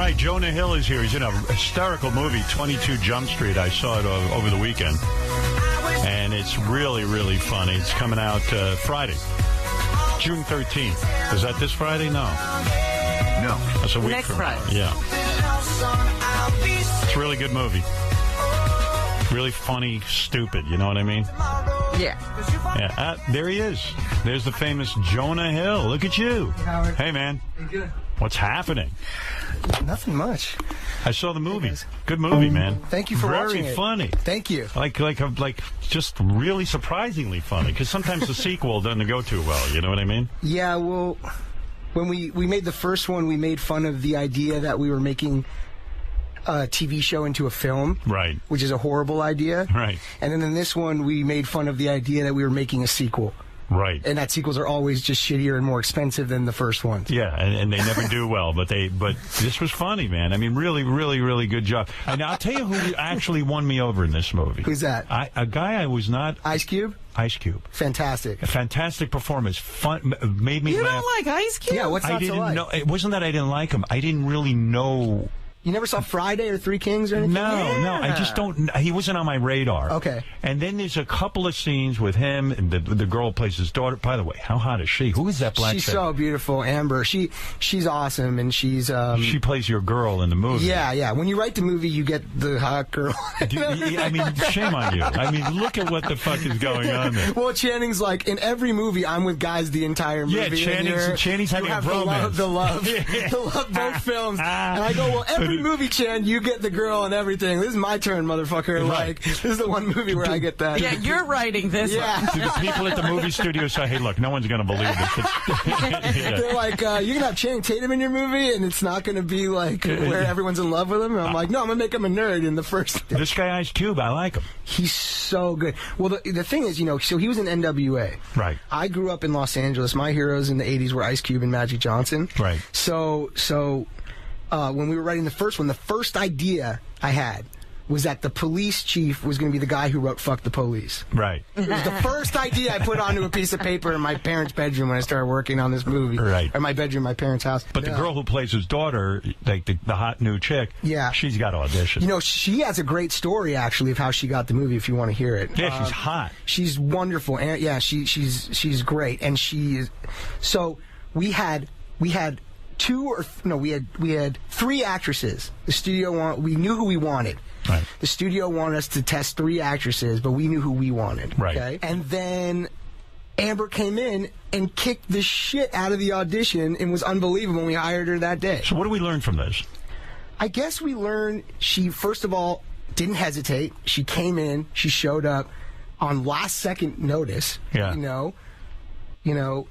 right, Jonah Hill is here. He's in a hysterical movie, 22 Jump Street. I saw it over the weekend. And it's really, really funny. It's coming out Friday, June 13th. Is that this Friday? No. No. That's a week Next from Friday. now. Yeah. It's a really good movie. Really funny, stupid. You know what I mean? Yeah. Yeah. There he is. There's the famous Jonah Hill. Look at you. Howard. Hey, man. Good. What's happening? Nothing much. I saw the movie. Good movie, man. Thank you for watching it. Very funny. Thank you. Like, just really surprisingly funny. Because sometimes the sequel doesn't go too well. You know what I mean? Yeah, well, when we made the first one, we made fun of the idea that we were making a TV show into a film. Right. Which is a horrible idea. Right. And then in this one, we made fun of the idea that we were making a sequel. Right. And that sequels are always just shittier and more expensive than the first ones. Yeah, and they never do well, but this was funny, man. I mean, really, really, really good job. And I'll tell you who actually won me over in this movie. Who's that? A guy I was not... Ice Cube? Ice Cube. Fantastic. A fantastic performance. Fun, made me You laugh. don't like Ice Cube? Yeah, what's not to like? Know, it wasn't that I didn't like him. I didn't really know... You never saw Friday or Three Kings or anything? No, I just don't. He wasn't on my radar. Okay. And then there's a couple of scenes with him and the girl who plays his daughter. By the way, how hot is she? Who is that black She's chick? so beautiful, Amber. She's awesome, and she's... she plays your girl in the movie. Yeah, yeah. When you write the movie, you get the hot girl. I mean, shame on you. I mean, look at what the fuck is going on there. Well, Channing's like, in every movie, I'm with guys the entire movie. Yeah, Channing's having a romance. The love both films. And I go, well, every movie, Chan, you get the girl and everything. This is my turn, motherfucker. Right. Like, this is the one movie where I get that. Yeah, you're writing this. Yeah. Do the people at the movie studio say, hey, look, no one's going to believe this? They're like, you're going to have Channing Tatum in your movie, and it's not going to be like where everyone's in love with him. And I'm like, no, I'm going to make him a nerd in the first. This guy, Ice Cube, I like him. He's so good. Well, the thing is, so he was in NWA. Right. I grew up in Los Angeles. My heroes in the 80s were Ice Cube and Magic Johnson. Right. So when we were writing the first one, the first idea I had was that the police chief was going to be the guy who wrote "Fuck the Police." Right. It was the first idea I put onto a piece of paper in my parents' bedroom when I started working on this movie. Right. Or my bedroom, my parents' house. But the girl who plays his daughter, like the hot new chick, yeah, she's got to audition. She has a great story, actually, of how she got the movie, if you want to hear it. Yeah, she's hot. She's wonderful. And yeah, she's great. And she is... So we had three actresses. The studio we knew who we wanted. Right. The studio wanted us to test three actresses, but we knew who we wanted. Right. Okay? And then Amber came in and kicked the shit out of the audition and was unbelievable when we hired her that day. So what do we learn from this? I guess we learned she, first of all, didn't hesitate. She came in, she showed up on last second notice. Yeah.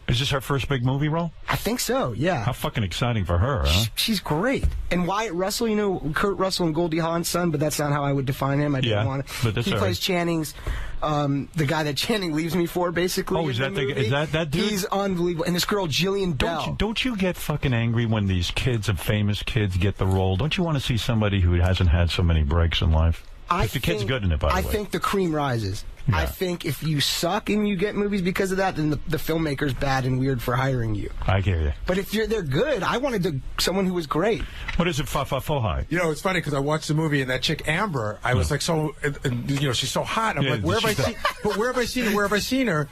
Is this her first big movie role? I think so, yeah. How fucking exciting for her, huh? She's great. And Wyatt Russell, Kurt Russell and Goldie Hawn's son, but that's not how I would define him. I didn't want to. But that's he all plays right. Channing's, the guy that Channing leaves me for, basically. Oh, is that that dude? He's unbelievable. And this girl, Jillian Bell. Don't you get fucking angry when these kids and famous kids get the role? Don't you want to see somebody who hasn't had so many breaks in life? The kid's good in it, by the way. I think the cream rises. Yeah. I think if you suck and you get movies because of that, then the filmmaker's bad and weird for hiring you. I hear you. But if they're good, I wanted someone who was great. What is it, Fa-Fa-Fo-Hi? It's funny because I watched the movie and that chick Amber, I was like, she's so hot. I'm like, where have I seen her?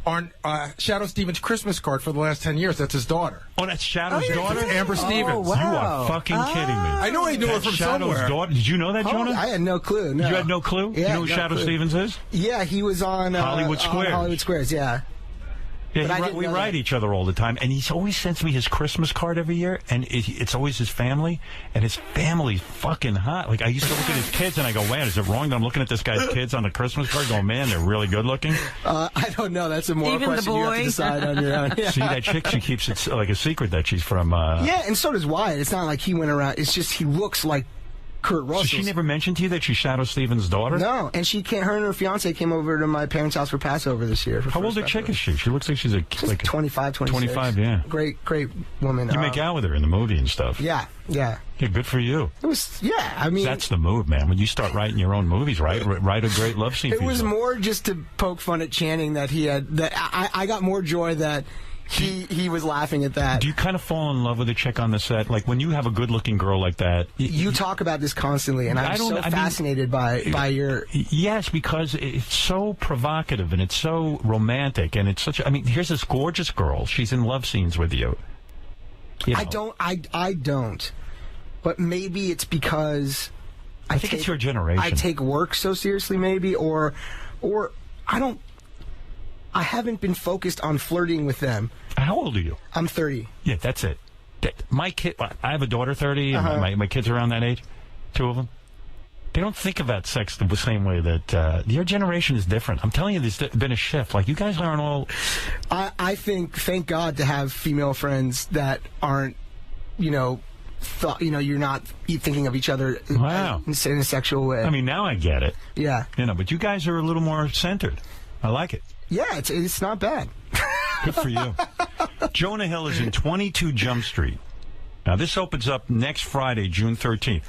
On Shadoe Stevens' Christmas card for the last 10 years. That's his daughter. Oh, that's Shadoe's daughter? Amber Stevens. Oh, wow. You are fucking kidding me. I know I knew her from Shadoe's somewhere. daughter. Did you know that, Jonah? I had no clue. No. You had no clue? Yeah, you know who no Shadoe clue. Stevens is? Yeah, he was on Hollywood Squares. On Hollywood Squares, yeah. Yeah, we write each other all the time, and he always sends me his Christmas card every year, and it's always his family, and his family's fucking hot. Like, I used to look at his kids, and I go, man, is it wrong that I'm looking at this guy's kids on the Christmas card going, man, they're really good looking? I don't know. That's a moral question you have to decide on your own. Yeah. See, that chick, she keeps it like a secret that she's from... Yeah, and so does Wyatt. It's not like he went around. It's just he looks like Kurt Russell. So she never mentioned to you that she's Shadoe Stevens' daughter? No, and her and her fiance came over to my parents' house for Passover this year. How old a chick is she? She looks like she's like 25, 26. 25, yeah. Great woman. You make out with her in the movie and stuff. Yeah. Yeah, good for you. It was, I mean... That's the move, man. When you start writing your own movies, write a great love scene for It was yourself. more just to poke fun at Channing that he had... I got more joy that he was laughing at that. Do you kind of fall in love with a chick on the set? Like when you have a good-looking girl like that. You talk about this constantly, and I'm so fascinated by your. Yes, because it's so provocative and it's so romantic, and it's such. I mean, here's this gorgeous girl. She's in love scenes with you. I don't. But maybe it's because I think it's your generation. I take work so seriously, maybe, or I don't. I haven't been focused on flirting with them. How old are you? I'm 30. Yeah, that's it. My kid, I have a daughter, 30, and my kids are around that age, 2 of them. They don't think about sex the same way that your generation is different. I'm telling you, there's been a shift. Like, you guys aren't all... I think, thank God to have female friends that aren't, you're not thinking of each other in a sexual way. I mean, now I get it. Yeah. But you guys are a little more centered. I like it. Yeah, it's not bad. Good for you. Jonah Hill is in 22 Jump Street. Now, this opens up next Friday, June 13th.